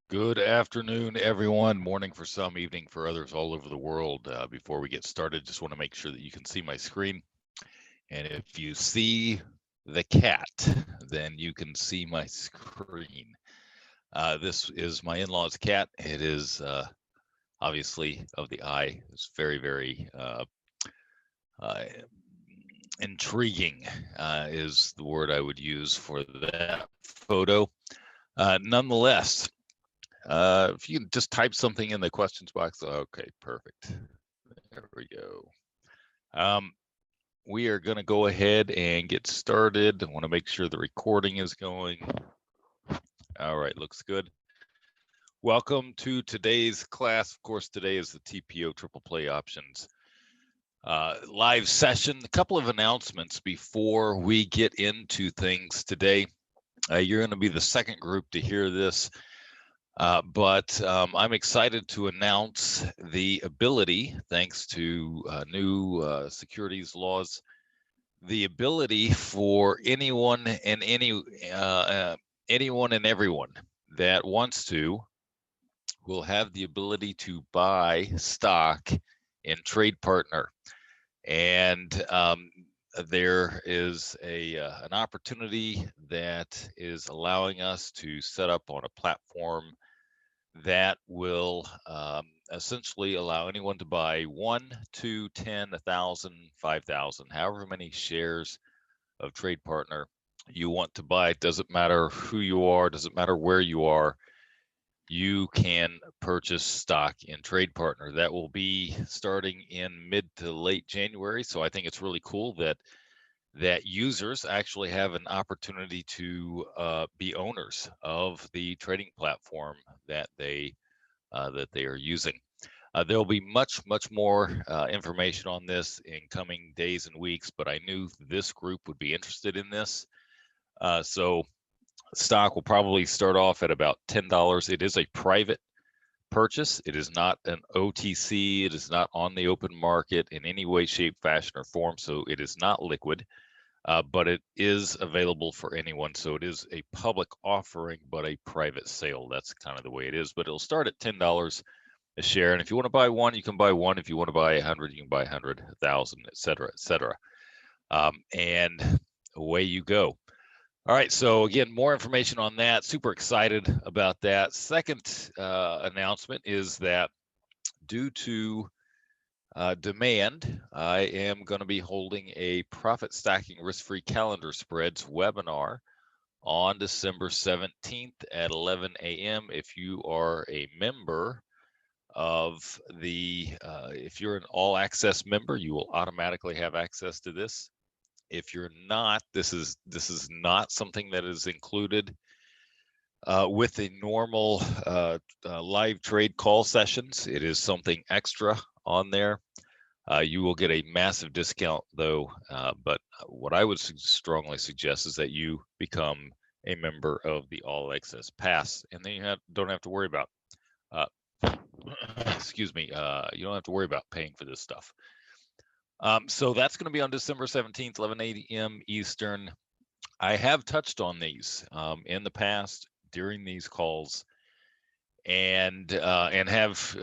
Good afternoon, everyone. Morning for some, evening for others all over the world. Before we get started, just want to make sure that you can see my screen. And if you see the cat, then you can see my screen. This is my in-laws' cat. It is obviously of the eye. It's very, very uh, intriguing, is the word I would use for that photo. Nonetheless, if you can just type something in the questions box. Okay, perfect. There we go. Um, we are going to go ahead and get started. I want to make sure the recording is going. All right, looks good. Welcome to today's class. Of course, today is the TPO Triple Play Options live session. A couple of announcements before we get into things today. You're going to be the second group to hear this. But I'm excited to announce the ability, thanks to new securities laws, the ability for anyone and anyone and everyone that wants to will have the ability to buy stock in Trade Partner, and there is an opportunity that is allowing us to set up on a platform that will essentially allow anyone to buy 1, 2, 10, 1,000, 5,000, however many shares of Trade Partner you want to buy. It doesn't matter who you are, doesn't matter where you are. You can purchase stock in Trade Partner. That will be starting in mid to late January. So I think it's really cool that users actually have an opportunity to be owners of the trading platform that they are using. There'll be much more information on this in coming days and weeks, but I knew this group would be interested in this. So stock will probably start off at about $10. It is a private purchase. It is not an OTC. It is not on the open market in any way, shape, fashion, or form. So it is not liquid. But it is available for anyone. So it is a public offering, but a private sale. That's kind of the way it is. But it'll start at $10 a share. And if you want to buy one, you can buy one. If you want to buy 100, you can buy 100, 1,000, et cetera, et cetera. And away you go. All right. So again, more information on that. Super excited about that. Second announcement is that due to demand, I am going to be holding a profit stacking risk-free calendar spreads webinar on December 17th at 11 a.m. If you are a member of if you're an all access member, you will automatically have access to this. If you're not, this is not something that is included with the normal live trade call sessions. It is something extra on there. You will get a massive discount though, but what I would strongly suggest is that you become a member of the All Access Pass, and then you don't have to worry about, excuse me, you don't have to worry about paying for this stuff. So that's going to be on December 17th, 11 a.m. Eastern. I have touched on these in the past during these calls, and have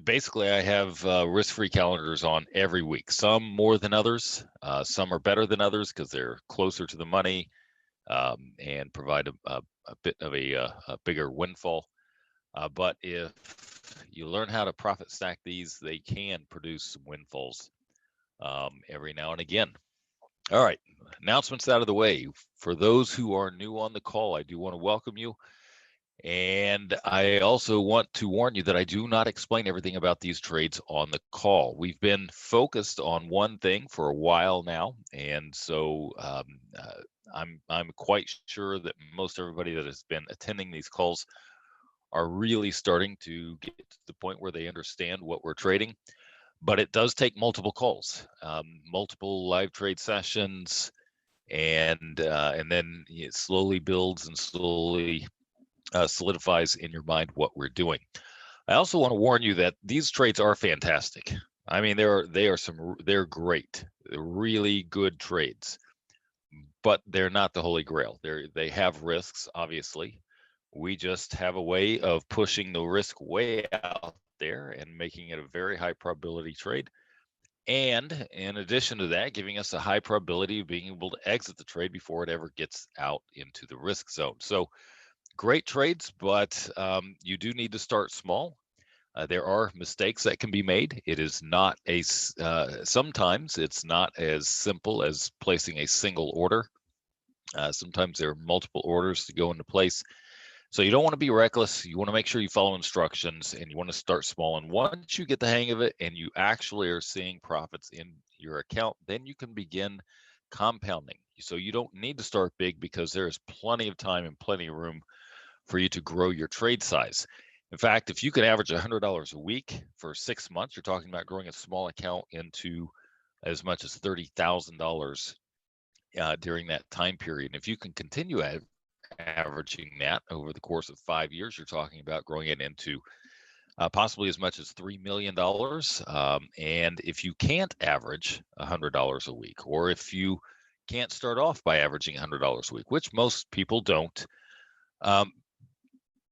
basically, I have risk-free calendars on every week. Some more than others. Some are better than others because they're closer to the money and provide a bit of a bigger windfall. But if you learn how to profit stack these, they can produce some windfalls every now and again. All right, announcements out of the way. For those who are new on the call, I do want to welcome you. And I also want to warn you that I do not explain everything about these trades on the call. We've been focused on one thing for a while now, and so I'm quite sure that most everybody that has been attending these calls are really starting to get to the point where they understand what we're trading. But it does take multiple calls, multiple live trade sessions, and then it slowly builds and slowly solidifies in your mind what we're doing. I also want to warn you that these trades are fantastic. I mean, they're great. They're really good trades, but they're not the holy grail. They have risks, obviously, We just have a way of pushing the risk way out there and making it a very high probability trade. And in addition to that, giving us a high probability of being able to exit the trade before it ever gets out into the risk zone. So great trades, but you do need to start small. There are mistakes that can be made. It is not sometimes it's not as simple as placing a single order. Sometimes there are multiple orders to go into place. So you don't want to be reckless. You want to make sure you follow instructions, and you want to start small. And once you get the hang of it and you actually are seeing profits in your account, then you can begin compounding. So you don't need to start big, because there is plenty of time and plenty of room for you to grow your trade size. In fact, if you could average $100 a week for 6 months, you're talking about growing a small account into as much as $30,000 during that time period. And if you can continue averaging that over the course of 5 years, you're talking about growing it into possibly as much as $3 million. And if you can't average $100 a week, or if you can't start off by averaging $100 a week, which most people don't,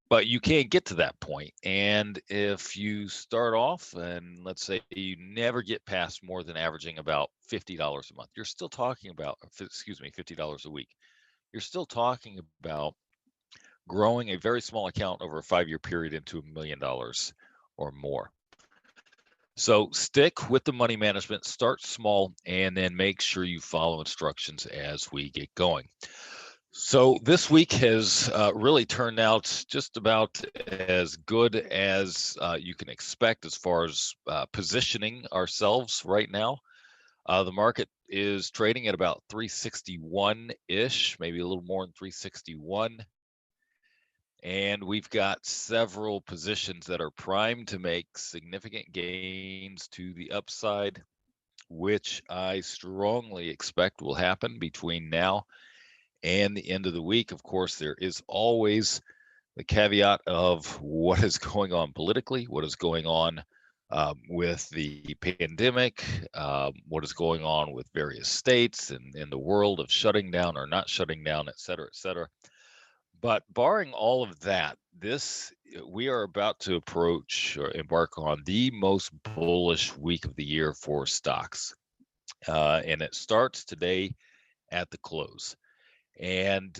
but you can't get to that point. And if you start off and let's say you never get past more than averaging about $50 a month, you're still talking about, $50 a week. You're still talking about growing a very small account over a 5-year period into $1 million or more. So stick with the money management, start small, and then make sure you follow instructions as we get going. So this week has really turned out just about as good as you can expect as far as positioning ourselves right now. The market is trading at about 361-ish, maybe a little more than 361. And we've got several positions that are primed to make significant gains to the upside, which I strongly expect will happen between now and the end of the week. Of course, there is always the caveat of what is going on politically, what is going on with the pandemic, what is going on with various states and in the world of shutting down or not shutting down, et cetera, et cetera. But barring all of that, we are about to approach or embark on the most bullish week of the year for stocks. And it starts today at the close. And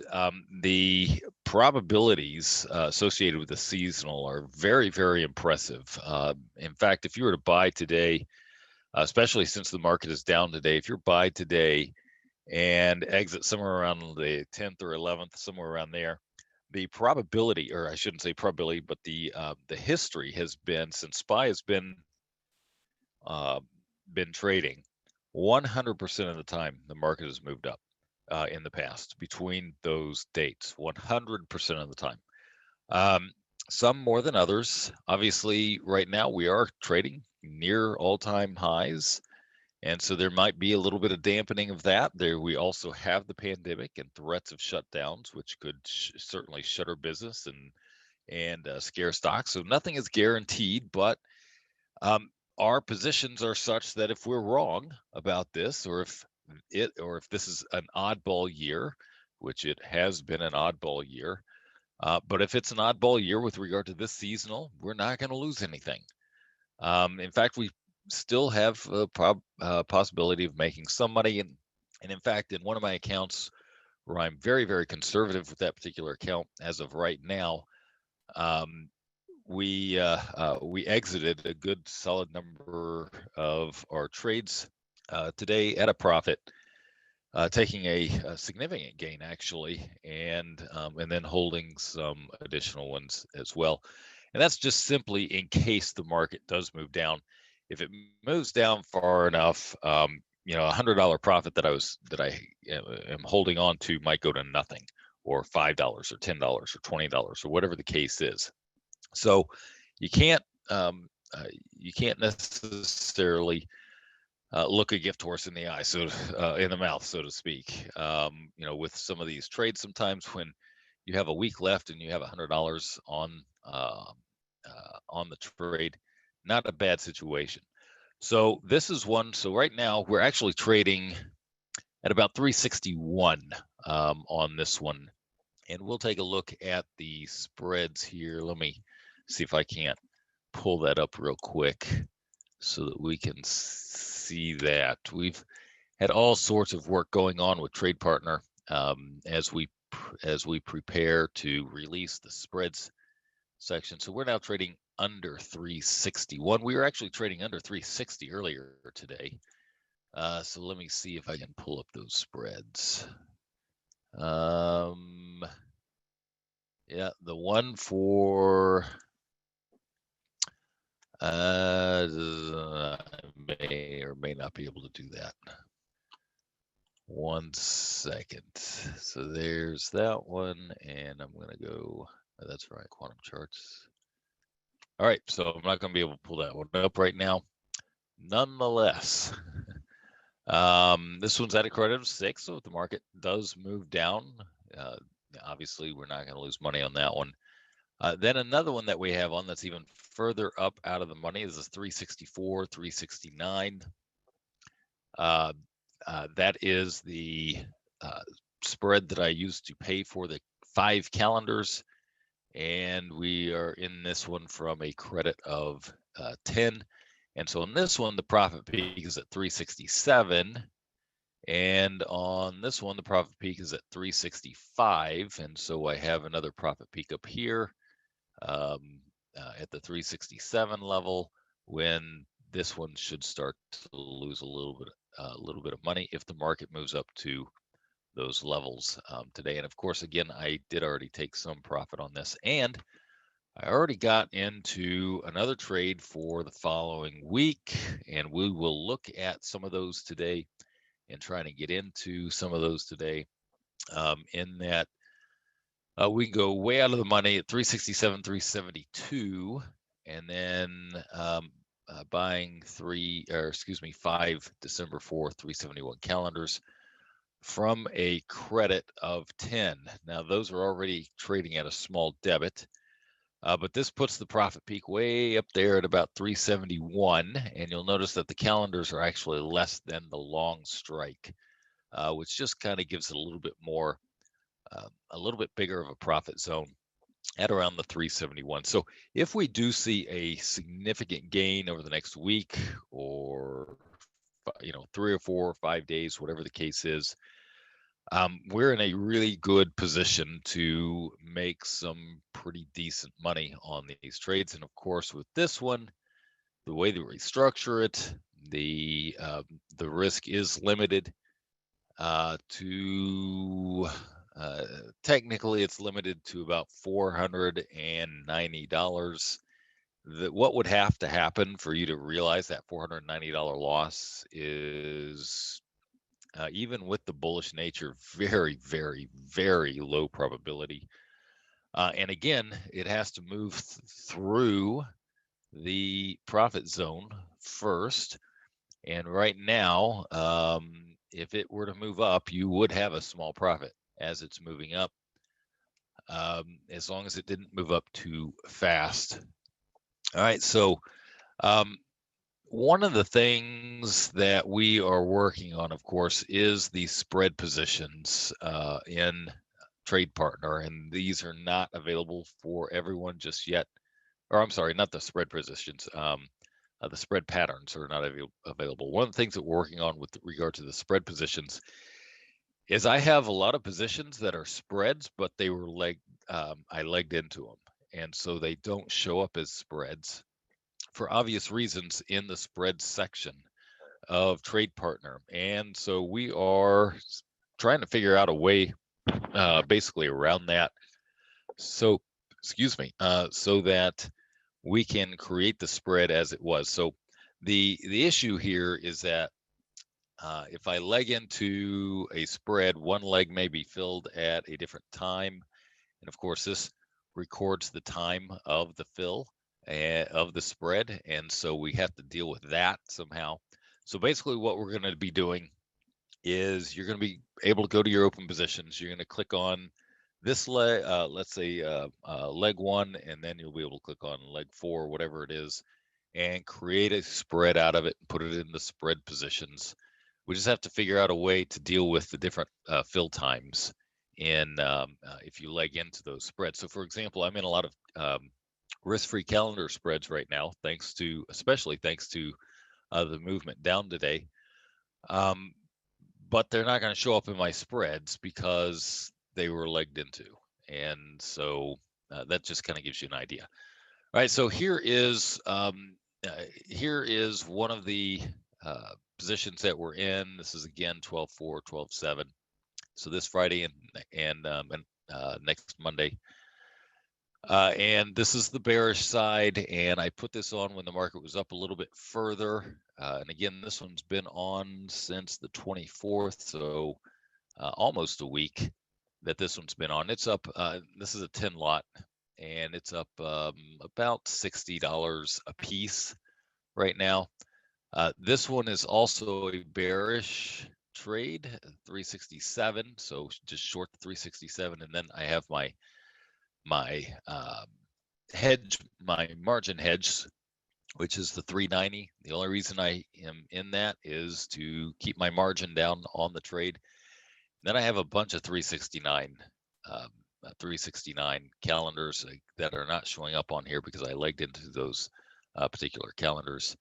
the probabilities associated with the seasonal are very, very impressive. In fact, if you were to buy today, especially since the market is down today, if you're buy today and exit somewhere around the 10th or 11th, somewhere around there, the probability, or I shouldn't say probability, but the history has been, since SPY has been trading, 100% of the time the market has moved up in the past between those dates, 100% of the time. Some more than others. Obviously, right now we are trading near all-time highs. And so there might be a little bit of dampening of that. There, we also have the pandemic and threats of shutdowns, which could certainly shutter business and scare stocks. So nothing is guaranteed, but our positions are such that if we're wrong about this, or if this is an oddball year, which it has been an oddball year, but if it's an oddball year with regard to this seasonal, we're not going to lose anything. In fact, we still have a possibility of making some money. And in fact, in one of my accounts where I'm very, very conservative with that particular account as of right now, we exited a good solid number of our trades today at a profit, taking a significant gain actually, and then holding some additional ones as well. And that's just simply in case the market does move down. If it moves down far enough, $100 profit that I am holding on to might go to nothing, or $5 or $10 or $20 or whatever the case is. So you can't necessarily look a gift horse in the eye, so in the mouth, so to speak. With some of these trades, sometimes when you have a week left and you have $100 on the trade, not a bad situation. So this is one. So right now we're actually trading at about 361 on this one, And we'll take a look at the spreads here. Let me see if I can't pull that up real quick so that we can see that. We've had all sorts of work going on with Trade Partner as we prepare to release the spreads section. So we're now trading under 361. We were actually trading under 360 earlier today. So let me see if I can pull up those spreads. Yeah, the one for I may or may not be able to do that. 1 second. So there's that one, and I'm gonna go. Oh, that's right, quantum charts. All right, so I'm not gonna be able to pull that one up right now. Nonetheless, this one's at a credit of 6, so if the market does move down, obviously we're not gonna lose money on that one. Then another one that we have on that's even further up out of the money is this 364, 369. That is the spread that I used to pay for the 5 calendars. And we are in this one from a credit of 10. And so in this one, the profit peak is at 367. And on this one, the profit peak is at 365. And so I have another profit peak up here at the 367 level, when this one should start to lose a little bit of money if the market moves up to those levels today. And of course, again, I did already take some profit on this, and I already got into another trade for the following week, and we will look at some of those today and trying to get into some of those today. In that we can go way out of the money at 367, 372, and then buying 5 December 4th, 371 calendars from a credit of 10. Now, those are already trading at a small debit, but this puts the profit peak way up there at about 371, and you'll notice that the calendars are actually less than the long strike, which just kind of gives it a little bit more, a little bit bigger of a profit zone at around the 371. So if we do see a significant gain over the next week, or 3 or 4 or 5 days, whatever the case is, we're in a really good position to make some pretty decent money on these trades. And of course, with this one, the way that we structure it, the risk is limited to technically it's limited to about $490. What would have to happen for you to realize that $490 loss is, even with the bullish nature, very, very, very low probability. And again, it has to move through the profit zone first. And right now, if it were to move up, you would have a small profit as it's moving up, as long as it didn't move up too fast. All right, so one of the things that we are working on, of course, is the spread positions in Trade Partner, and these are not available for everyone just yet. Or I'm sorry, not the spread positions. The spread patterns are not available. One of the things that we're working on with regard to the spread positions is I have a lot of positions that are spreads, but they were I legged into them, and so they don't show up as spreads for obvious reasons in the spread section of Trade Partner. And so we are trying to figure out a way basically around that. So, excuse me, so that we can create the spread as it was. So the issue here is that if I leg into a spread, one leg may be filled at a different time. And of course, this records the time of the fill of the spread. And so we have to deal with that somehow. So basically what we're going to be doing is you're going to be able to go to your open positions. You're going to click on this leg, let's say leg 1, and then you'll be able to click on leg 4, whatever it is, and create a spread out of it and put it in the spread positions. We just have to figure out a way to deal with the different fill times in if you leg into those spreads. So for example, I'm in a lot of risk-free calendar spreads right now, especially thanks to the movement down today. But they're not going to show up in my spreads because they were legged into. And so that just kind of gives you an idea. All right, so here is one of the positions that we're in. This is again 12/4, 12/7. So this Friday and next Monday. And this is the bearish side, and I put this on when the market was up a little bit further. And again, this one's been on since the 24th, so almost a week that this one's been on. It's up, this is a 10 lot, and it's up about $60 a piece right now. This one is also a bearish trade, 367, so just short 367, and then I have my margin hedge, which is the 390. The only reason I am in that is to keep my margin down on the trade. Then I have a bunch of 369 calendars that are not showing up on here because I legged into those particular calendars.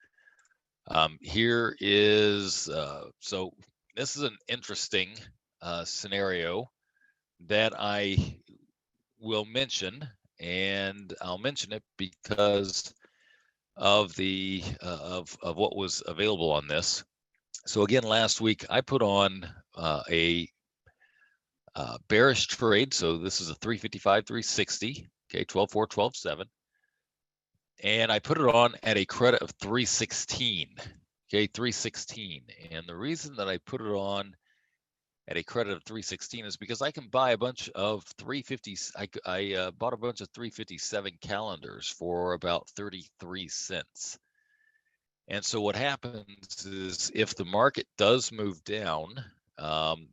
Here is so this is an interesting scenario that I will mention, and I'll mention it because of the of what was available on this. So again, last week I put on a bearish trade. So this is a 355, 360, okay, 12/4, 12/7. And I put it on at a credit of 316, okay, 316. And the reason that I put it on at a credit of 316 is because I can buy a bunch of 350s. I bought a bunch of 357 calendars for about 33 cents. And so what happens is if the market does move down,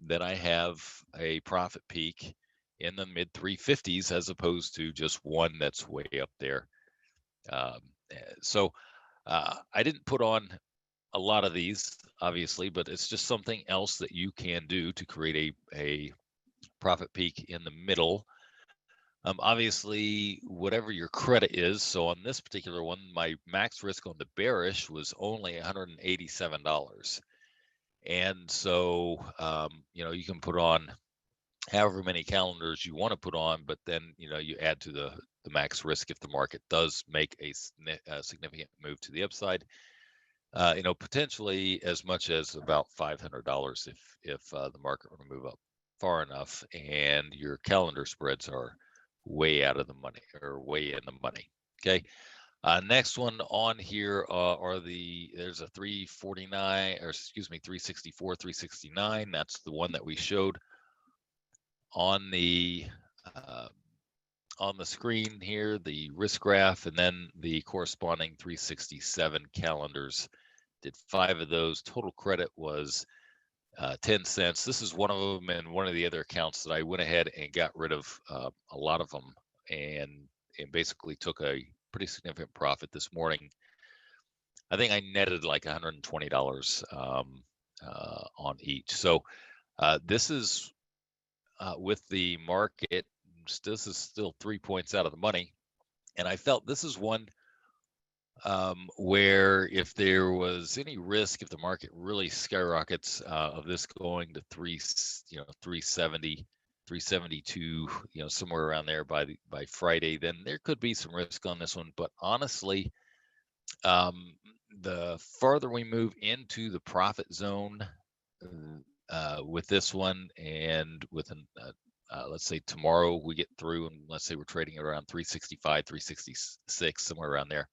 then I have a profit peak in the mid 350s as opposed to just one that's way up there. So I didn't put on a lot of these, obviously, but it's just something else that you can do to create a profit peak in the middle. Obviously, whatever your credit is. So on this particular one, my max risk on the bearish was only $187. And so, you can put on however many calendars you want to put on, but then, you add to the max risk if the market does make a significant move to the upside. Potentially as much as about $500 if the market were to move up far enough and your calendar spreads are way out of the money or way in the money. Okay. Next one on here there's a 349, or excuse me, 364, 369. That's the one that we showed on the screen here, the risk graph, and then the corresponding 367 calendars. Did 5 of those. Total credit was 10 cents. This is one of them, and one of the other accounts that I went ahead and got rid of a lot of them, and basically took a pretty significant profit this morning. I think I netted like $120 on each. So this is with the market. This is still 3 points out of the money, and I felt this is one where if there was any risk, if the market really skyrockets of this going to 370, 372, somewhere around there by Friday, then there could be some risk on this one. But honestly, the farther we move into the profit zone with this one, and with let's say tomorrow we get through, and let's say we're trading at around 365, 366, somewhere around there.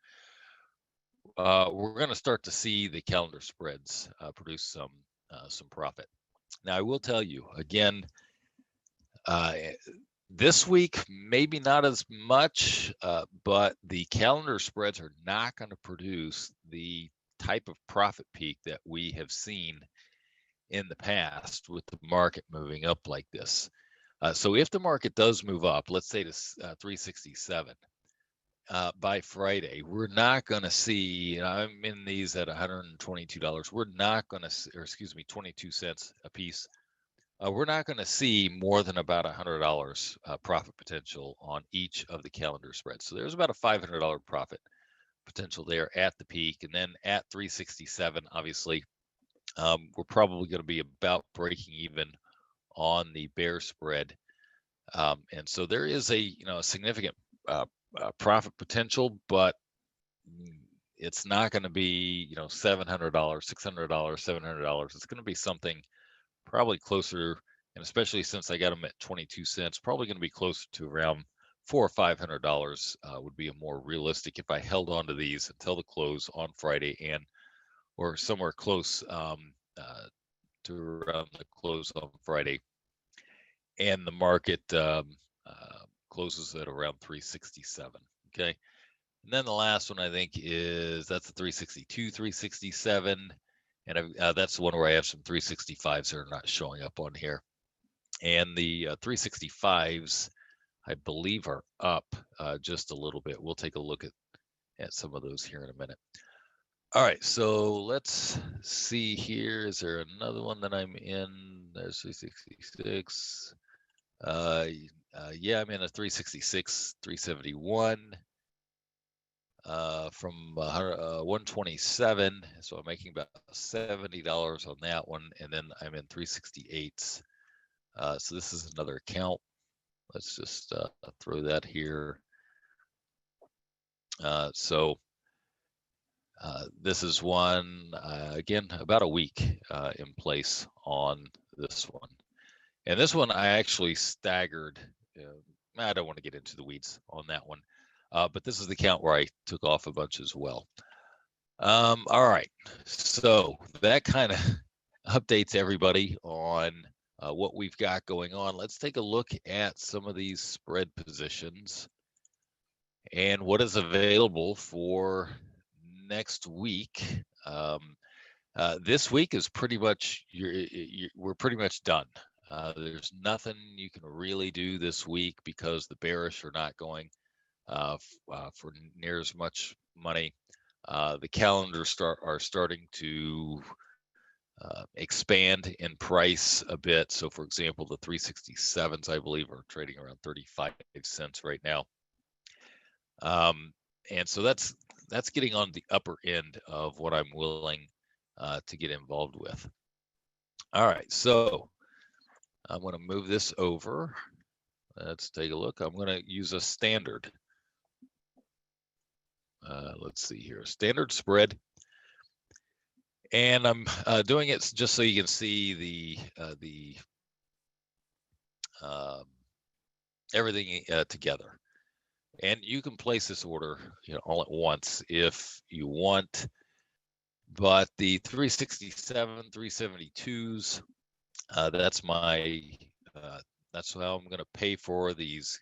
We're going to start to see the calendar spreads produce some profit. Now, I will tell you again, this week maybe not as much, but the calendar spreads are not going to produce the type of profit peak that we have seen in the past with the market moving up like this. So if the market does move up, let's say to 367. By Friday, we're not going to see, I'm in these at $122. We're not going to, or excuse me, 22 cents a piece. we're not going to see more than about $100 profit potential on each of the calendar spreads. So there's about a $500 profit potential there at the peak. And then at 367, obviously, we're probably going to be about breaking even on the bear spread. And so there is a significant profit potential, but it's not going to be $700, $600, $700. It's going to be something probably closer, and especially since I got them at 22 cents, probably going to be closer to around $400 or $500 would be a more realistic if I held on to these until the close on Friday or somewhere close to around the close on Friday, and the market closes at around 367. Okay. And then the last one I think is that's the 362, 367. And that's the one where I have some 365s that are not showing up on here. And the 365s, I believe, are up just a little bit. We'll take a look at some of those here in a minute. All right, so let's see here. Is there another one that I'm in? There's 366. Yeah, I'm in a 366, 371. From 127, so I'm making about $70 on that one, and then I'm in 368s. So this is another account. Let's just throw that here. So this is one, again, about a week in place on this one. And this one I actually staggered. I don't want to get into the weeds on that one. But this is the account where I took off a bunch as well. All right, so that kind of updates everybody on what we've got going on. Let's take a look at some of these spread positions and what is available for next week. This week is pretty much, we're pretty much done. There's nothing you can really do this week because the bearish are not going for near as much money. The calendars are starting to expand in price a bit. So, for example, the 367s, I believe, are trading around 35 cents right now. And so that's getting on the upper end of what I'm willing to get involved with. All right, so I'm going to move this over. Let's take a look. I'm going to use a standard. Let's see here, standard spread. And I'm doing it just so you can see the everything together. And you can place this order, all at once if you want. But the 367, 372s, that's my that's how I'm going to pay for these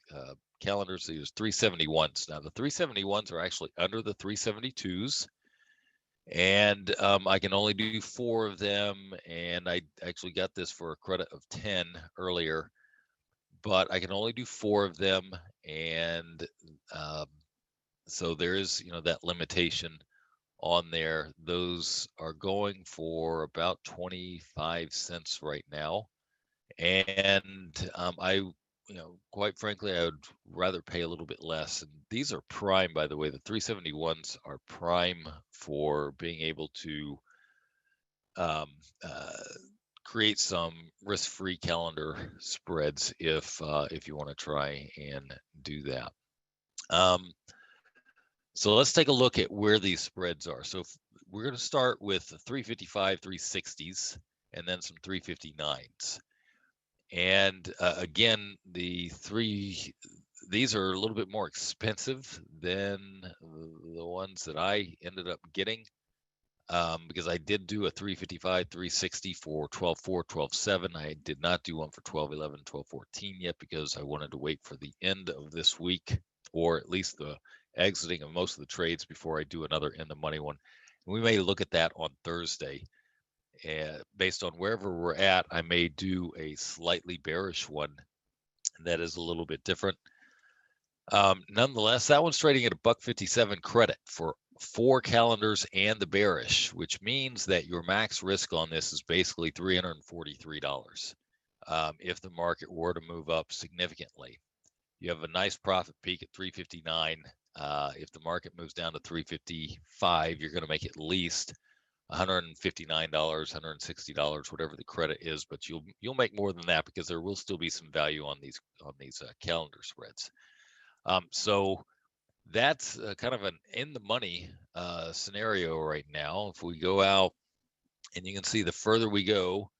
calendars. These 371s. Now the 371s are actually under the 372s. And I can only do 4 of them, and I actually got this for a credit of 10 earlier, but I can only do 4 of them, and so there is that limitation on there. Those are going for about 25 cents right now, and I quite frankly, I would rather pay a little bit less. And these are prime, by the way. The 371s are prime for being able to create some risk-free calendar spreads if you want to try and do that. So let's take a look at where these spreads are. So we're going to start with the 355, 360s, and then some 359s. And again, these are a little bit more expensive than the ones that I ended up getting, because I did do a 355, 360 for 12.4, 12.7. I did not do one for 12.11, 12.14 yet because I wanted to wait for the end of this week, or at least the exiting of most of the trades before I do another in the money one. And we may look at that on Thursday. And based on wherever we're at, I may do a slightly bearish one that is a little bit different. Nonetheless, that one's trading at $1.57 credit for 4 calendars and the bearish, which means that your max risk on this is basically $343. if the market were to move up significantly. You have a nice profit peak at 359. If the market moves down to 355, you're going to make at least $159, $160, whatever the credit is, but you'll make more than that because there will still be some value on these calendar spreads. So that's kind of an in the money scenario right now. If we go out, and you can see the further we go,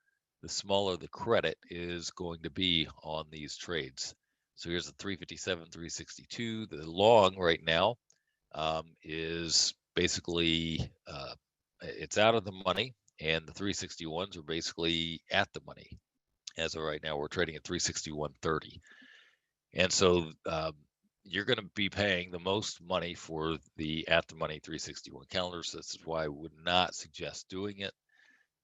the smaller the credit is going to be on these trades. So here's the 357, 362. The long right now is basically it's out of the money, and the 361s are basically at the money. As of right now, we're trading at 361.30, and so you're going to be paying the most money for the at the money 361 calendars. This is why I would not suggest doing it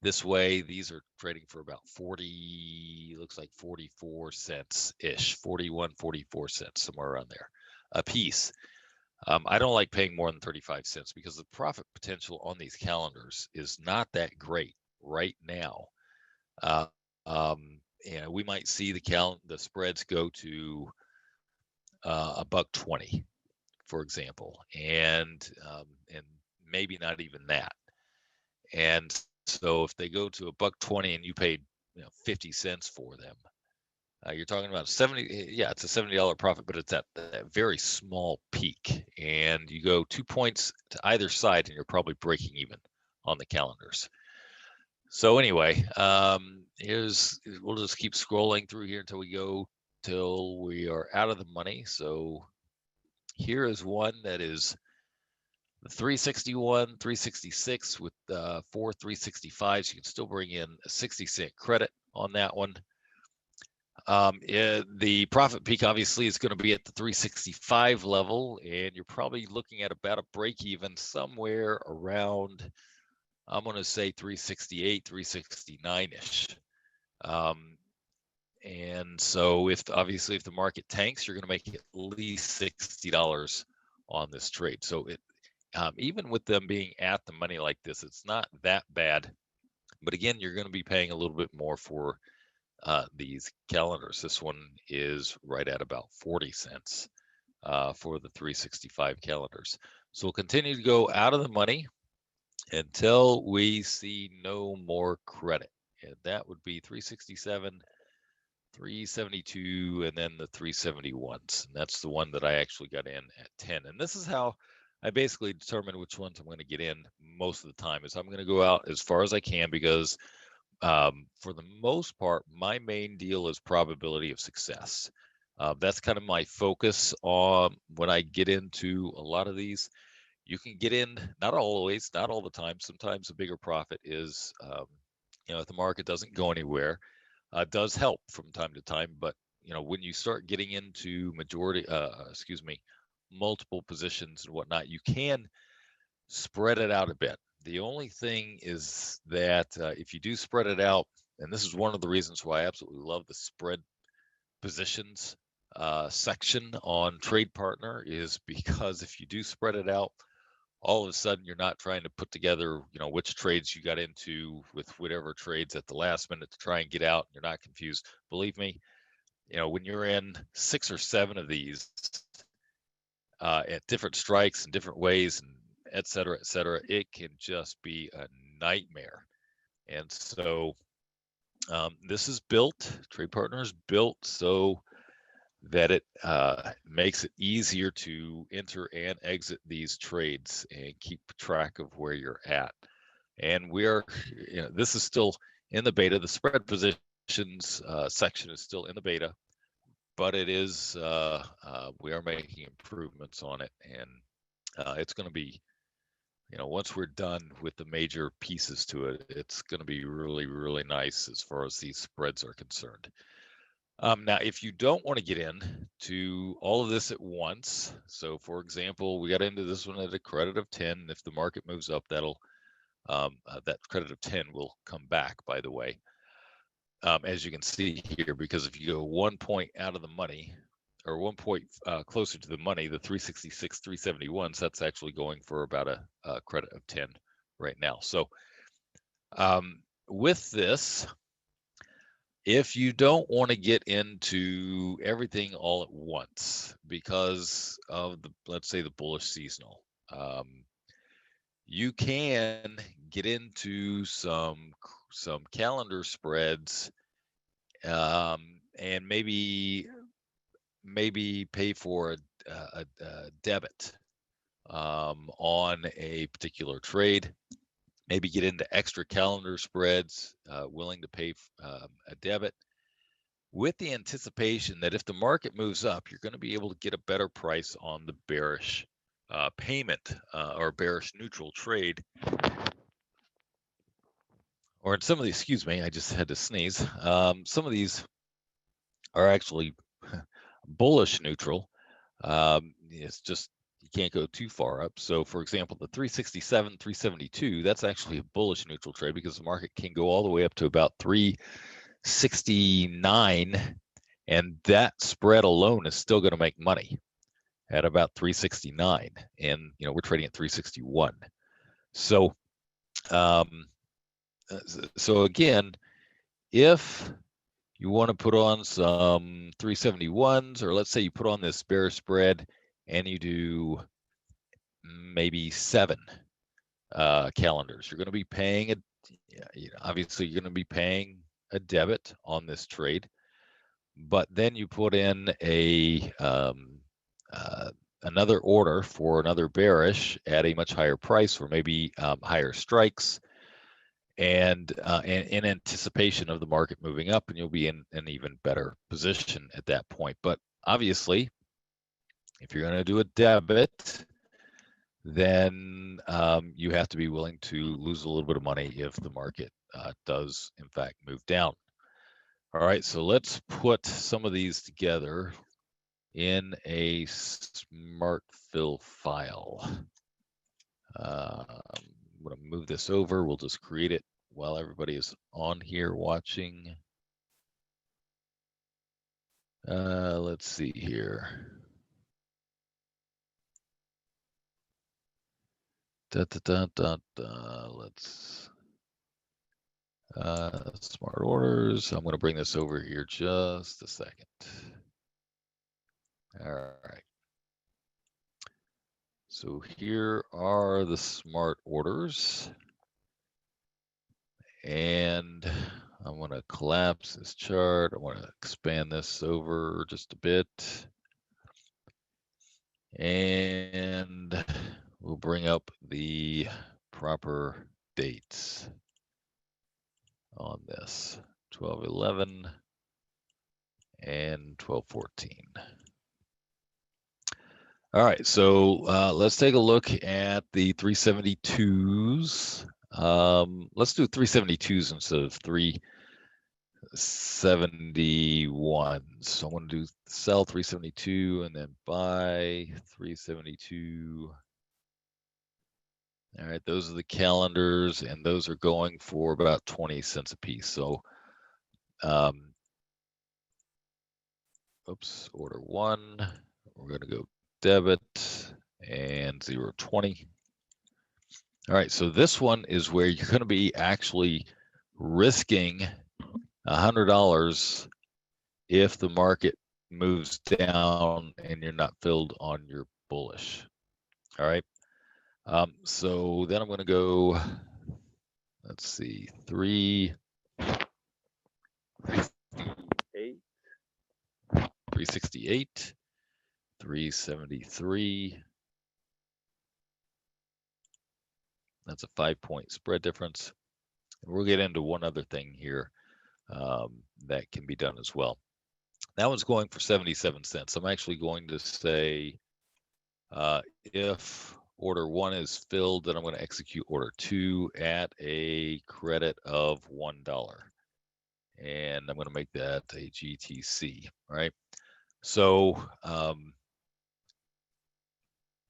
this way. These are trading for about 40, looks like 44 cents ish, 41, 44 cents, somewhere around there a piece. I don't like paying more than 35 cents because the profit potential on these calendars is not that great right now. And we might see the spreads go to $1.20, for example, and maybe not even that. And so if they go to $1.20 and you paid 50 cents for them, you're talking about 70. Yeah, it's a $70 profit, but it's at that very small peak. And you go 2 points to either side, and you're probably breaking even on the calendars. So anyway, we'll just keep scrolling through here until we are out of the money. So here is one that is the 361, 366 with 4 365s. You can still bring in a 60-cent credit on that one. The profit peak obviously is going to be at the 365 level, and you're probably looking at about a break even somewhere around, I'm going to say 368, 369-ish. And so if the market tanks, you're going to make at least $60 on this trade. So even with them being at the money like this, it's not that bad. But again, you're going to be paying a little bit more for these calendars. This one is right at about 40 cents for the 365 calendars. So we'll continue to go out of the money until we see no more credit. And that would be 367, 372, and then the 371s. And that's the one that I actually got in at 10. And this is how I basically determine which ones I'm going to get in most of the time. Is I'm going to go out as far as I can because for the most part, my main deal is probability of success. That's kind of my focus on when I get into a lot of these. You can get in, not always, not all the time. Sometimes a bigger profit is, if the market doesn't go anywhere, does help from time to time. But when you start getting into multiple positions and whatnot, you can spread it out a bit. The only thing is that if you do spread it out, and this is one of the reasons why I absolutely love the spread positions section on Trade Partner, is because if you do spread it out, all of a sudden you're not trying to put together, which trades you got into with whatever trades at the last minute to try and get out. You're not confused. Believe me, when you're in 6 or 7 of these at different strikes and different ways, and et cetera, it can just be a nightmare. And so this is built, Trade Partner is built so that it makes it easier to enter and exit these trades and keep track of where you're at. And we are, this is still in the beta. The spread positions section is still in the beta, but it is, we are making improvements on it, and it's going to be, once we're done with the major pieces to it, it's going to be really, really nice as far as these spreads are concerned. Now, if you don't want to get in to all of this at once, so for example, we got into this one at a credit of 10. If the market moves up, that'll that credit of 10 will come back, by the way, as you can see here, because if you go 1 point out of the money, or 1 point closer to the money, the 366, 371s, that's actually going for about a credit of 10 right now. So with this, if you don't want to get into everything all at once because of the, let's say, the bullish seasonal, you can get into some calendar spreads, and maybe pay for a debit on a particular trade. Maybe get into extra calendar spreads, willing to pay a debit, with the anticipation that if the market moves up, you're going to be able to get a better price on the bearish payment or bearish neutral trade. Or in some of these, excuse me, I just had to sneeze. Some of these are actually bullish neutral. It's just you can't go too far up. So for example, the 367, 372, that's actually a bullish neutral trade because the market can go all the way up to about 369, and that spread alone is still going to make money at about 369, and we're trading at 361. So so again, if you want to put on some 371s, or let's say you put on this bear spread and you do maybe 7 calendars, you're going to be paying obviously you're going to be paying a debit on this trade, but then you put in another order for another bearish at a much higher price, or maybe higher strikes, and in anticipation of the market moving up, and you'll be in an even better position at that point. But obviously, if you're going to do a debit, then you have to be willing to lose a little bit of money if the market does in fact move down. All right, so let's put some of these together in a smart fill file. I'm going to move this over. We'll just create it while everybody is on here watching. Let's see here. Let's smart orders. I'm going to bring this over here just a second. All right. So here are the smart orders, and I'm going to collapse this chart. I want to expand this over just a bit, and we'll bring up the proper dates on this: 12/11 and 12/14. All right, so let's take a look at the 372s. Let's do 372s instead of 371s. So I'm going to do sell 372 and then buy 372. All right, those are the calendars, and those are going for about 20 cents a piece. So, oops, order 1. We're going to go debit and 0.20. All right, so this one is where you're going to be actually risking $100 if the market moves down and you're not filled on your bullish. All right, so then I'm going to go, let's see, 368, 373. That's a 5-point spread difference. And we'll get into one other thing here that can be done as well. That one's going for 77 cents. I'm actually going to say if order 1 is filled, then I'm going to execute order 2 at a credit of $1. And I'm going to make that a GTC, right? So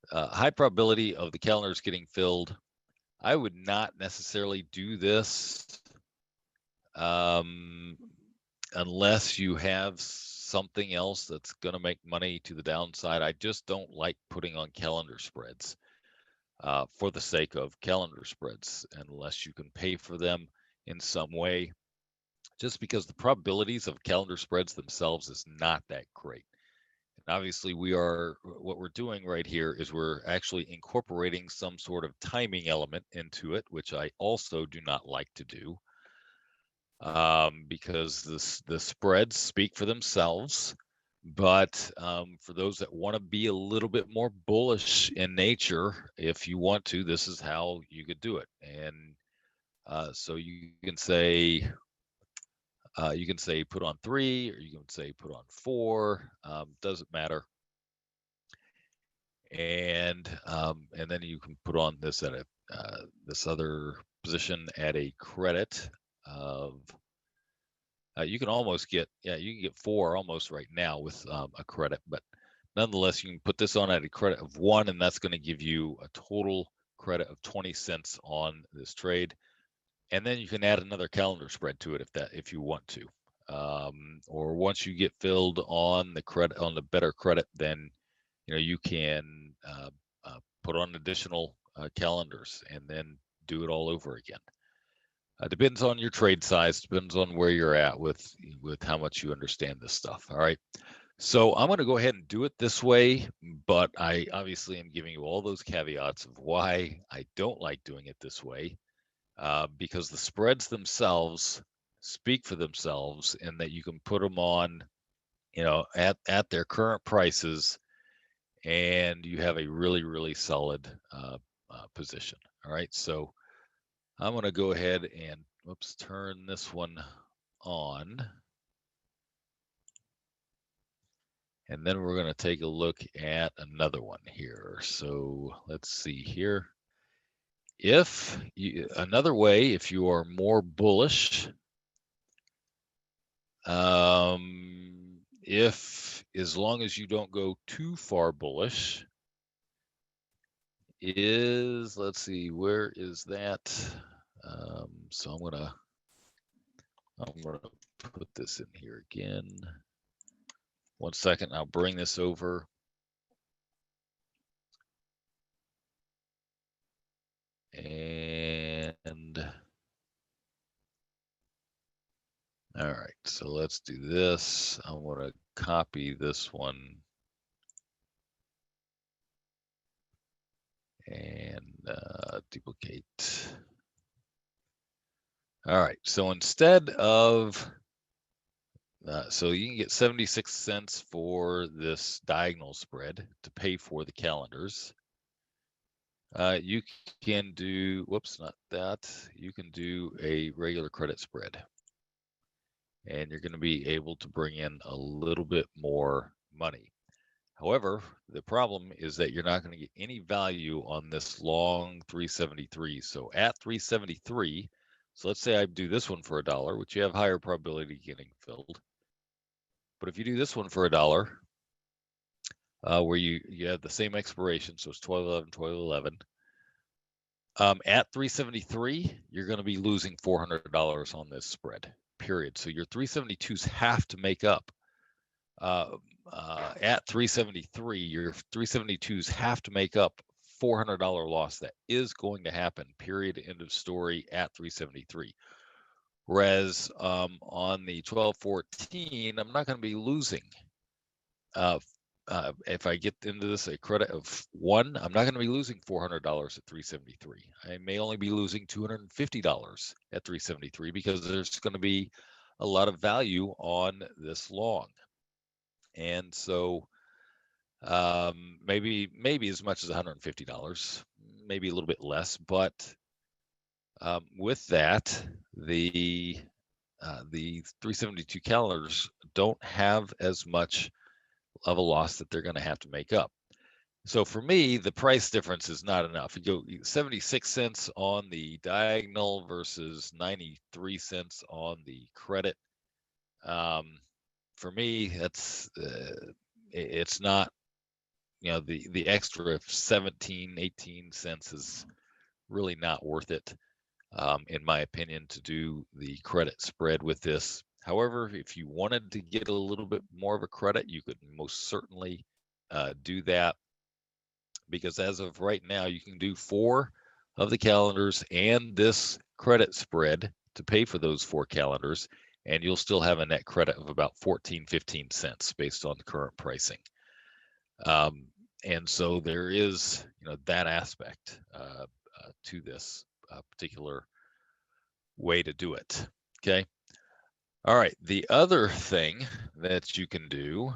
high probability of the calendars getting filled. I would not necessarily do this unless you have something else that's going to make money to the downside. I just don't like putting on calendar spreads for the sake of calendar spreads, unless you can pay for them in some way. just because the probabilities of calendar spreads themselves is not that great. And obviously what we're doing right here is we're actually incorporating some sort of timing element into it, which I also do not like to do, because the spreads speak for themselves. But for those that want to be a little bit more bullish in nature, if you want to, this is how you could do it. And so you can say put on 3, or you can say put on 4. Doesn't matter. And then you can put on this at this other position at a credit of. You can almost get, you can get 4 almost right now with a credit, but nonetheless, you can put this on at a credit of 1, and that's going to give you a total credit of 20 cents on this trade. And then you can add another calendar spread to it if you want to. Or once you get filled on the better credit, then you can put on additional calendars and then do it all over again. Depends on your trade size, depends on where you're at with how much you understand this stuff. All right. So I'm going to go ahead and do it this way, but I obviously am giving you all those caveats of why I don't like doing it this way, because the spreads themselves speak for themselves, and that you can put them on, at their current prices, and you have a really, really solid position. All right. So I'm going to go ahead and turn this one on. And then we're going to take a look at another one here. So let's see here. Another way, if you are more bullish, as long as you don't go too far bullish, let's see, where is that? So I'm gonna put this in here again. 1 second, I'll bring this over. And all right, so let's do this. I'm going to copy this one and duplicate. All right, so instead of, so you can get 76 cents for this diagonal spread to pay for the calendars. You can do, not that. You can do a regular credit spread, and you're going to be able to bring in a little bit more money. However, the problem is that you're not going to get any value on this long 373. So at 373, so let's say I do this one for $1, which you have higher probability of getting filled. But if you do this one for $1, where you have the same expiration, so it's 12/11, 12/11. At 373, you're going to be losing $400 on this spread, period. So your 372s have to make up. At 373, your 372s have to make up $400 loss. That is going to happen, period, end of story, at 373. Whereas on the 12/14, I'm not going to be losing. If I get into this a credit of 1, I'm not going to be losing $400 at 373. I may only be losing $250 at 373 because there's going to be a lot of value on this long. And so maybe as much as $150, maybe a little bit less, but with that, the 372 calendars don't have as much of a loss that they're going to have to make up. So for me, the price difference is not enough. You go 76 cents on the diagonal versus 93 cents on the credit. For me, that's it's not, the extra 17, 18 cents is really not worth it, in my opinion, to do the credit spread with this. However, if you wanted to get a little bit more of a credit, you could most certainly do that, because as of right now, you can do 4 of the calendars and this credit spread to pay for those 4 calendars, and you'll still have a net credit of about 14-15 cents based on the current pricing. And so there is, that aspect to this particular way to do it. Okay. All right. The other thing that you can do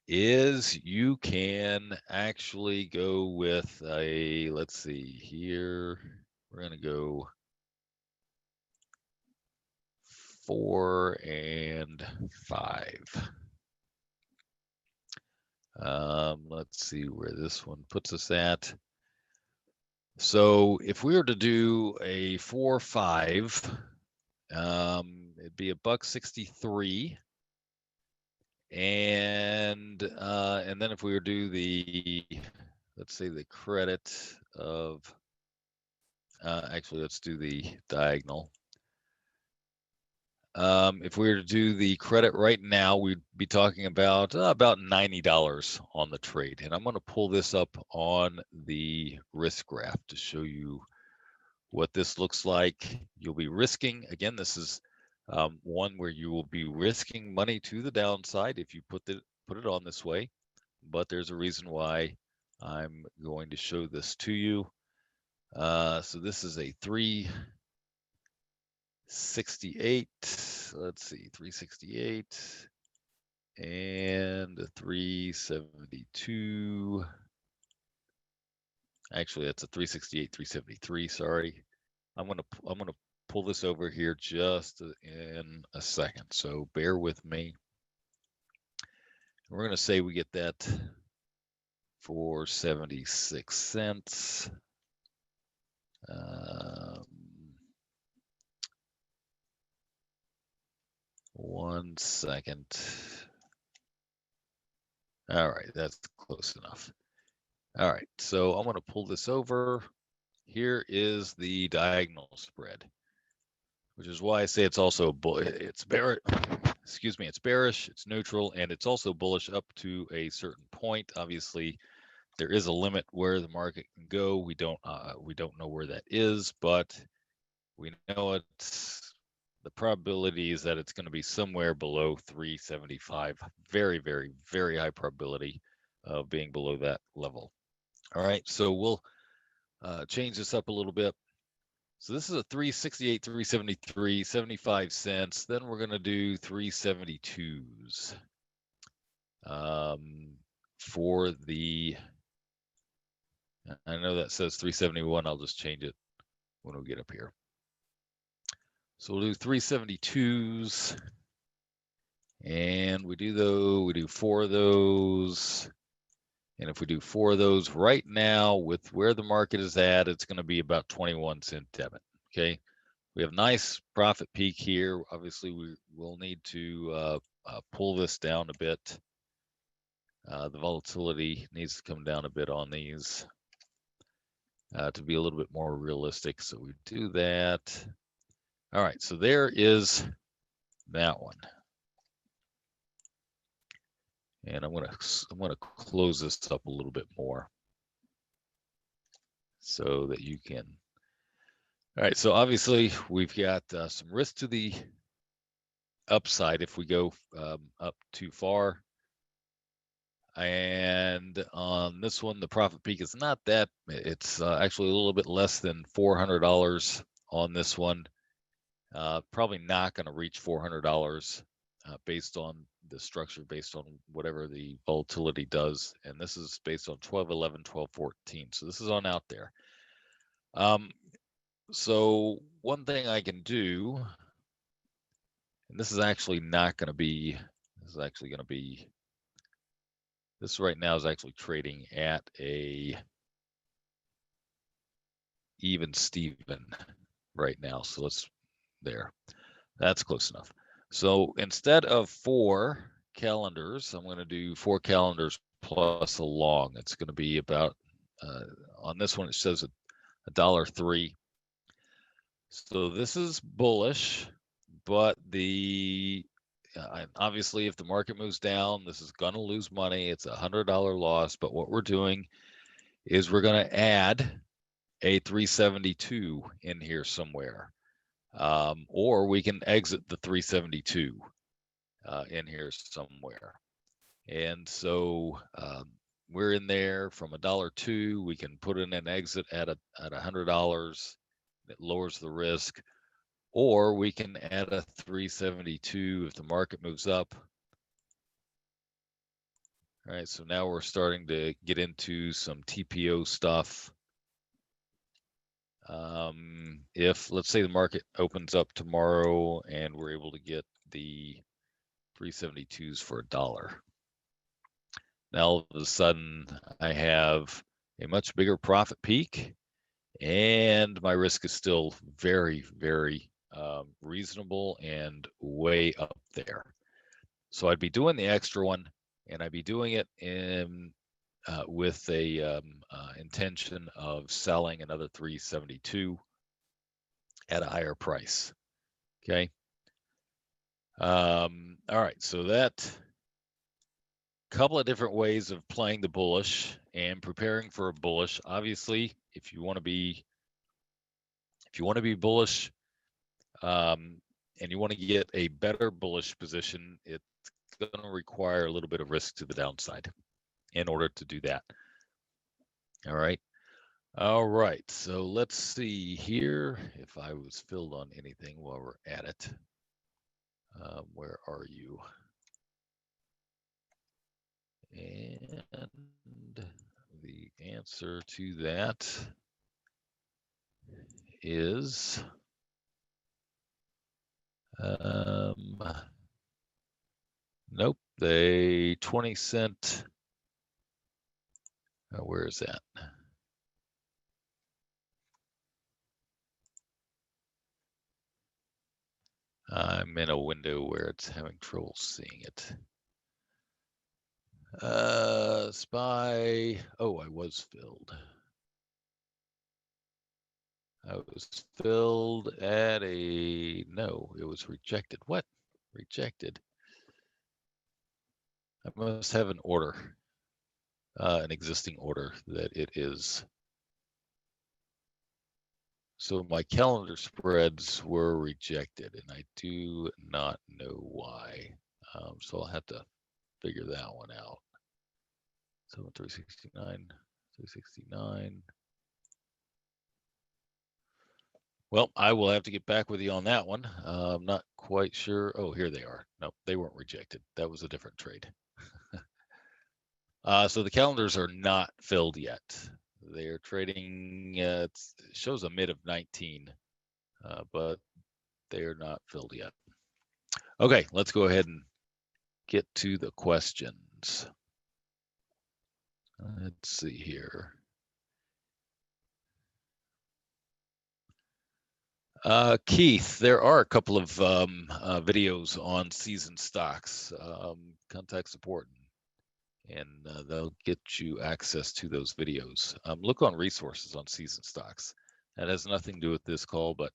is you can actually go with a, let's see here, we're going to go 4 and 5. Let's see where this one puts us at. So if we were to do a 4-5, it'd be $1.63. And then if we were to do the, let's say the credit of, actually let's do the diagonal. If we were to do the credit right now, we'd be talking about $90 on the trade. And I'm going to pull this up on the risk graph to show you what this looks like. You'll be risking, again, this is one where you will be risking money to the downside if you put it on this way. But there's a reason why I'm going to show this to you. So this is a 368, let's see, 368 and a 372. Actually, that's a 368, 373, sorry. I'm going to pull this over here just in a second, so bear with me. We're going to say we get that for 76 cents. 1 second. All right, that's close enough. All right, so I'm going to pull this over. Here is the diagonal spread, which is why I say it's also it's bearish. Excuse me, it's bearish, it's neutral, and it's also bullish up to a certain point. Obviously, there is a limit where the market can go. We don't know where that is, but we know it's the probability is that it's going to be somewhere below 375. Very, very, very high probability of being below that level. All right, so we'll change this up a little bit. So this is a 368, 373, 75 cents. Then we're going to do 372s for the, I know that says 371. I'll just change it when we get up here. So we'll do 372s, and we do 4 of those. And if we do 4 of those right now with where the market is at, it's going to be about 21 cent debit. Okay. We have nice profit peak here. Obviously, we will need to pull this down a bit. The volatility needs to come down a bit on these to be a little bit more realistic. So we do that. All right, so there is that one. And I'm gonna close this up a little bit more so that you can. All right, so obviously we've got some risk to the upside if we go up too far. And on this one, the profit peak is not that, it's actually a little bit less than $400 on this one. Probably not going to reach $400 based on the structure, based on whatever the volatility does. And this is based on 1211, 1214. So this is on out there. So one thing I can do, and this is actually not going to be, this right now is actually trading at a even Steven right now. So let's, there, that's close enough. So instead of 4 calendars, I'm going to do 4 calendars plus a long. It's going to be about, on this one, it says $1.03. So this is bullish, but obviously if the market moves down, this is going to lose money. It's $100 loss, but what we're doing is we're going to add a 372 in here somewhere. or we can exit the 372 in here somewhere. And so we're in there from $1.02. We can put in an exit at $100. It lowers the risk. Or we can add a 372 if the market moves up. All right, so now we're starting to get into some TPO stuff. If, let's say, the market opens up tomorrow and we're able to get the 372s for $1. Now, all of a sudden, I have a much bigger profit peak, and my risk is still very, very reasonable and way up there. So I'd be doing the extra one, and I'd be doing it in with a intention of selling another 372 at a higher price. Okay. All right. So that couple of different ways of playing the bullish and preparing for a bullish. Obviously, if you want to be bullish, and you want to get a better bullish position, it's going to require a little bit of risk to the downside in order to do that. All right. All right. So let's see here if I was filled on anything while we're at it. Where are you? And the answer to that is nope, they 20-cent. Where is that? I'm in a window where it's having trouble seeing it. SPY. Oh, I was filled. I was filled at a, no, it was rejected. What? Rejected. I must have an order, an existing order that it is. So my calendar spreads were rejected, and I do not know why. So I'll have to figure that one out. So 369, 369. Well, I will have to get back with you on that one. I'm not quite sure. Oh, here they are. No, they weren't rejected. That was a different trade. So the calendars are not filled yet. They're trading, it shows a mid of 19, but they are not filled yet. Okay, let's go ahead and get to the questions. Let's see here. Keith, there are a couple of videos on seasoned stocks. Contact support, and they'll get you access to those videos. Look on resources on seasoned stocks. That has nothing to do with this call, but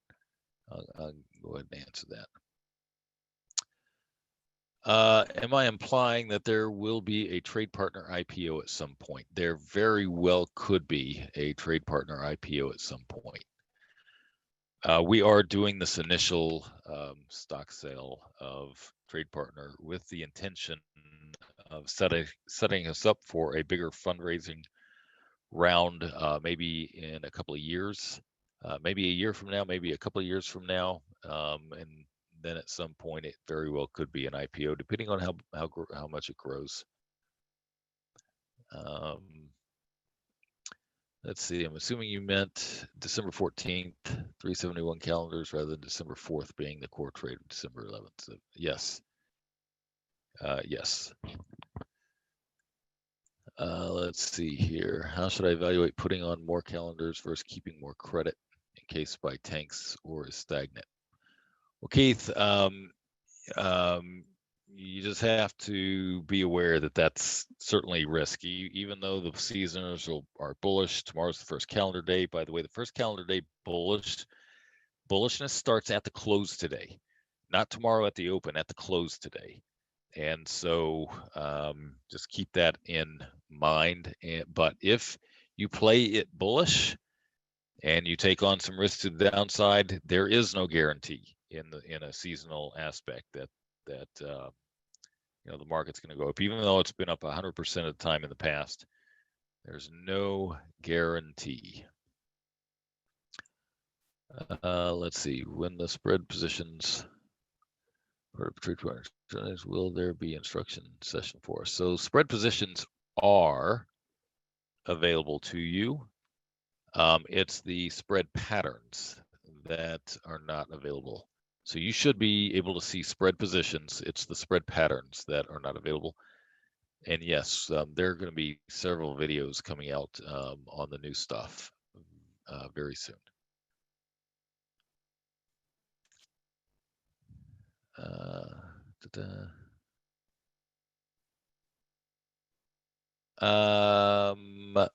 I'll go ahead and answer that. Am I implying that there will be a trade partner IPO at some point? There very well could be a trade partner IPO at some point. We are doing this initial stock sale of trade partner with the intention of setting us up for a bigger fundraising round, maybe in a couple of years, maybe a year from now, maybe a couple of years from now, and then at some point it very well could be an IPO, depending on how much it grows. Let's see, I'm assuming you meant December 14th, 371 calendars rather than December 4th being the core trade of December 11th. So yes. Yes. Let's see here. How should I evaluate putting on more calendars versus keeping more credit in case SPY tanks or is stagnant? Well, Keith, you just have to be aware that that's certainly risky, even though the seasoners are bullish. Tomorrow's the first calendar day. By the way, the first calendar day bullishness starts at the close today, not tomorrow at the open, at the close today. And so just keep that in mind. But if you play it bullish, and you take on some risk to the downside, there is no guarantee in a seasonal aspect that you know, the market's going to go up, even though it's been up 100% of the time in the past. There's no guarantee. Let's see, when the spread positions, will there be instruction session for us? So spread positions are available to you. It's the spread patterns that are not available. So you should be able to see spread positions. It's the spread patterns that are not available. And yes, there are going to be several videos coming out on the new stuff very soon.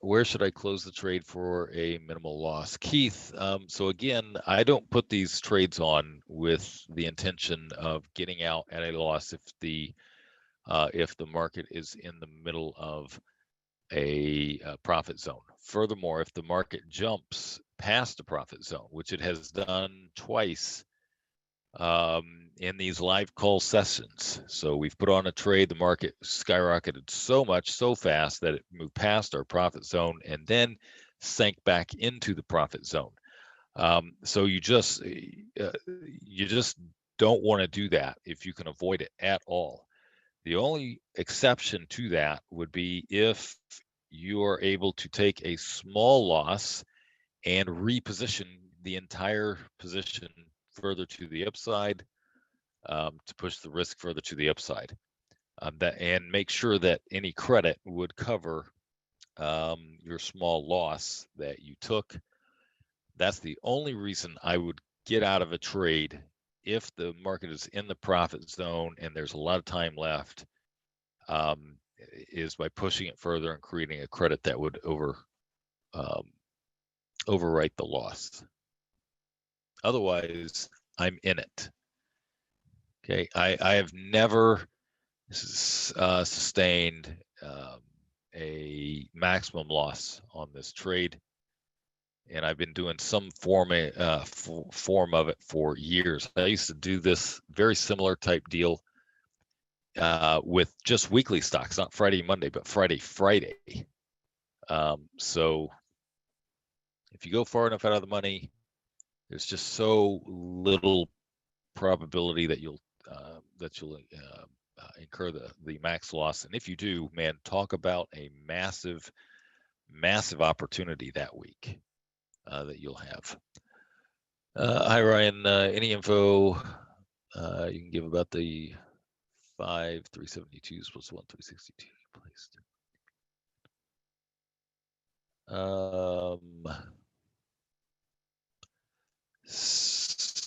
Where should I close the trade for a minimal loss? Keith, so again, I don't put these trades on with the intention of getting out at a loss if the market is in the middle of a profit zone. Furthermore, if the market jumps past the profit zone, which it has done twice in these live call sessions. So we've put on a trade, the market skyrocketed so much, so fast that it moved past our profit zone and then sank back into the profit zone. So you just don't want to do that if you can avoid it at all. The only exception to that would be if you are able to take a small loss and reposition the entire position further to the upside, to push the risk further to the upside, and make sure that any credit would cover your small loss that you took. That's the only reason I would get out of a trade if the market is in the profit zone and there's a lot of time left, is by pushing it further and creating a credit that would overwrite the loss. Otherwise, I'm in it. Okay, I have never sustained a maximum loss on this trade, and I've been doing some form of it for years. I used to do this very similar type deal with just weekly stocks, not Friday, Monday, but Friday. So if you go far enough out of the money, there's just so little probability that you'll incur the max loss. And if you do, man, talk about a massive opportunity that week that you'll have. Hi Ryan, any info you can give about the 5 372s plus 1 362 placed?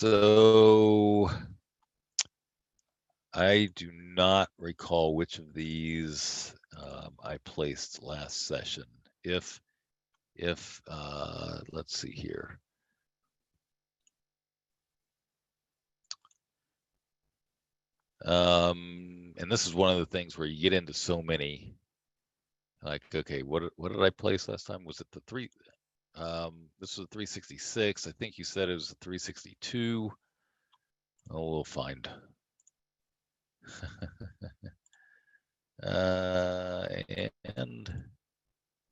So I do not recall which of these I placed last session. If let's see here. And this is one of the things where you get into so many, like, okay, what did I place last time? Was it the 3? This was a 366. I think you said it was a 362. Oh, we'll find. And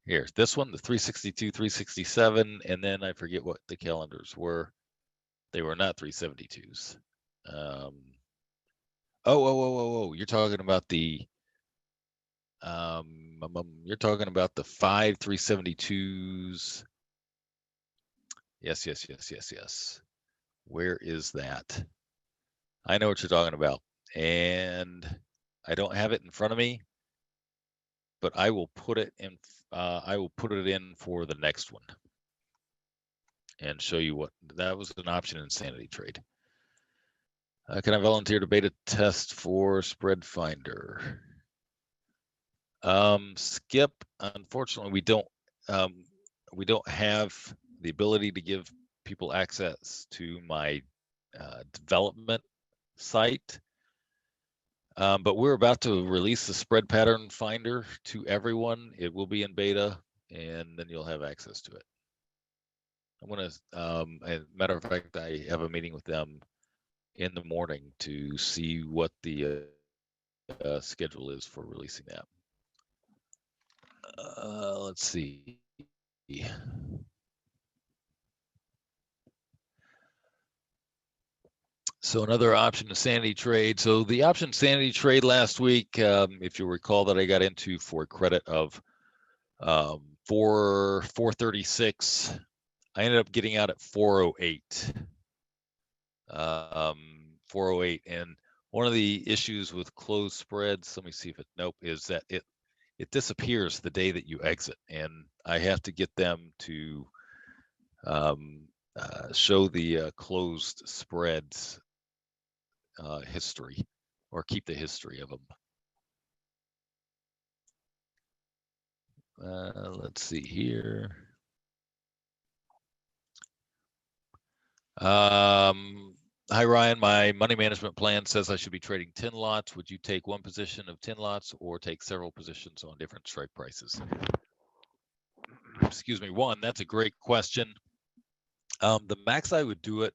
here's this one, the 362, 367, and then I forget what the calendars were. They were not 372s. Oh, you're talking about the you're talking about the 5 372s. Yes. Where is that? I know what you're talking about, and I don't have it in front of me, but I will put it in. I will put it in for the next one and show you what that was. An option insanity trade. Can I volunteer to beta test for Spread Finder? Skip, unfortunately, we don't have the ability to give people access to my development site. But we're about to release the Spread Pattern Finder to everyone. It will be in beta, and then you'll have access to it. I'm gonna, as a matter of fact, I have a meeting with them in the morning to see what the schedule is for releasing that. Let's see. So another option sanity trade. So the option sanity trade last week, if you recall, that I got into for a credit of 436. I ended up getting out at 408. 408, and one of the issues with closed spreads, let me see if it, nope, is that it disappears the day that you exit, and I have to get them to show the closed spreads history, or keep the history of them. Let's see here. Hi, Ryan. My money management plan says I should be trading 10 lots. Would you take one position of 10 lots or take several positions on different strike prices? Excuse me. One, that's a great question. The max I would do it,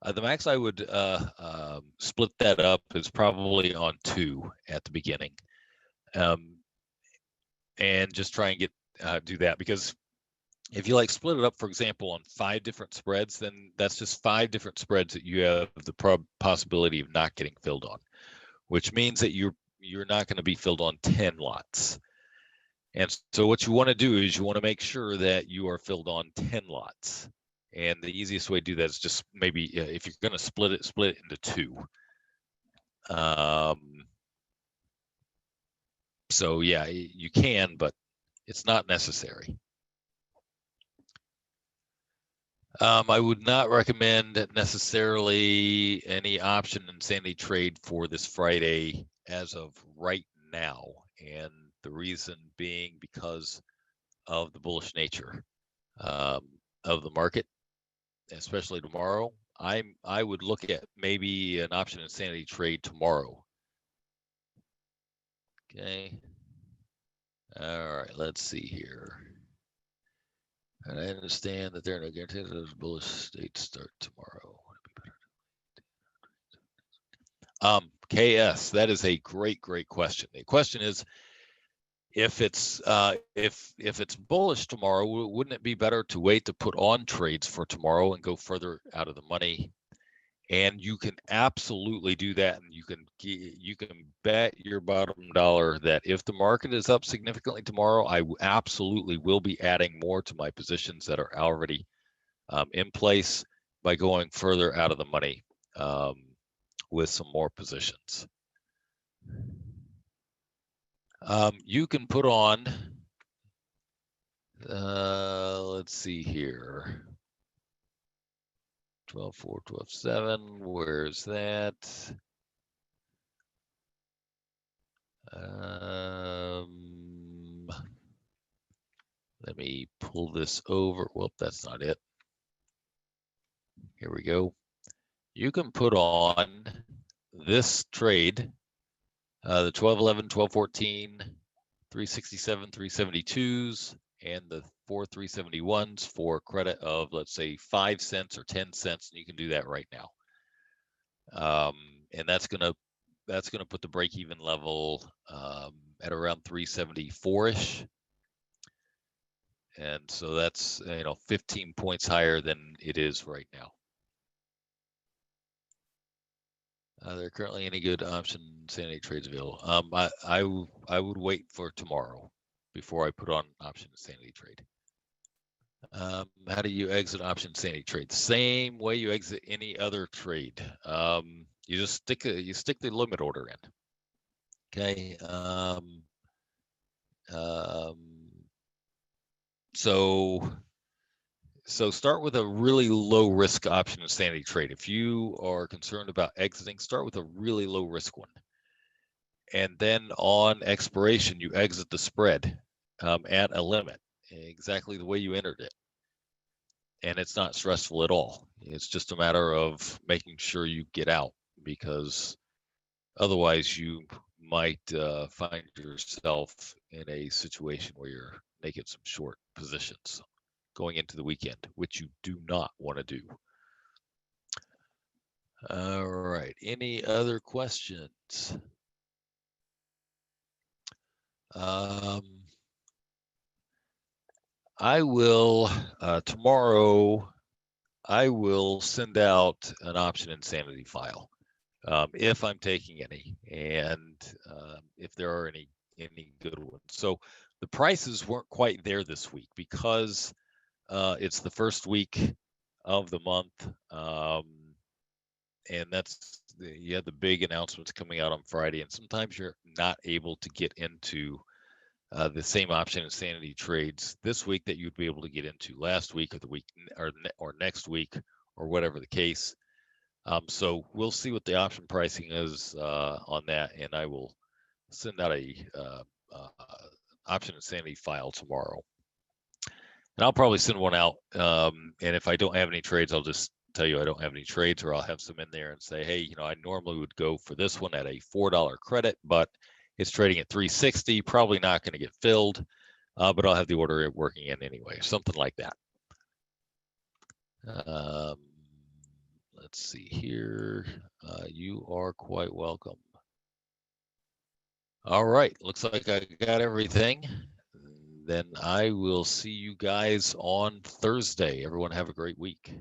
the max I would split that up is probably on 2 at the beginning. And just try and get do that, because if you like split it up, for example, on 5 different spreads, then that's just 5 different spreads that you have the possibility of not getting filled on, which means that you're not going to be filled on 10 lots. And so what you want to do is you want to make sure that you are filled on 10 lots. And the easiest way to do that is just maybe, if you're going to split it into 2. So yeah, you can, but it's not necessary. I would not recommend necessarily any option insanity trade for this Friday as of right now. And the reason being because of the bullish nature of the market, especially tomorrow. I would look at maybe an option insanity trade tomorrow. Okay. All right, let's see here. And I understand that there are no guarantees that those bullish states start tomorrow. KS, that is a great question. The question is, if it's bullish tomorrow, wouldn't it be better to wait to put on trades for tomorrow and go further out of the money? And you can absolutely do that, and you can bet your bottom dollar that if the market is up significantly tomorrow, I absolutely will be adding more to my positions that are already in place by going further out of the money with some more positions. You can put on, let's see here, 12.4, 12.7, where's that? Let me pull this over. Whoop, that's not it. Here we go. You can put on this trade, the 12.11, 12.14, 367, 372s, and the 371s for credit of, let's say, 5 cents or 10 cents, and you can do that right now. And that's gonna put the break-even level at around 374-ish. And so that's 15 points higher than it is right now. Are there currently any good option sanity trades available? I would wait for tomorrow before I put on option sanity trade. How do you exit option sanity trade? The same way you exit any other trade. You just stick the limit order in. Okay. So start with a really low risk option insanity trade. If you are concerned about exiting, start with a really low risk one. And then on expiration, you exit the spread at a limit, exactly the way you entered it. And it's not stressful at all. It's just a matter of making sure you get out, because otherwise you might find yourself in a situation where you're making some short positions. going into the weekend, which you do not want to do. All right. Any other questions? I will tomorrow. I will send out an option insanity file if I'm taking any, and if there are any good ones. So the prices weren't quite there this week because it's the first week of the month, and you had the big announcements coming out on Friday, and sometimes you're not able to get into the same option insanity trades this week that you'd be able to get into last week or the week or next week or whatever the case. So we'll see what the option pricing is on that, and I will send out a option insanity file tomorrow. And I'll probably send one out. And if I don't have any trades, I'll just tell you I don't have any trades, or I'll have some in there and say, hey, I normally would go for this one at a $4 credit, but it's trading at 360, probably not going to get filled, but I'll have the order working in anyway, something like that. Let's see here. You are quite welcome. All right, looks like I got everything. Then I will see you guys on Thursday. Everyone have a great week.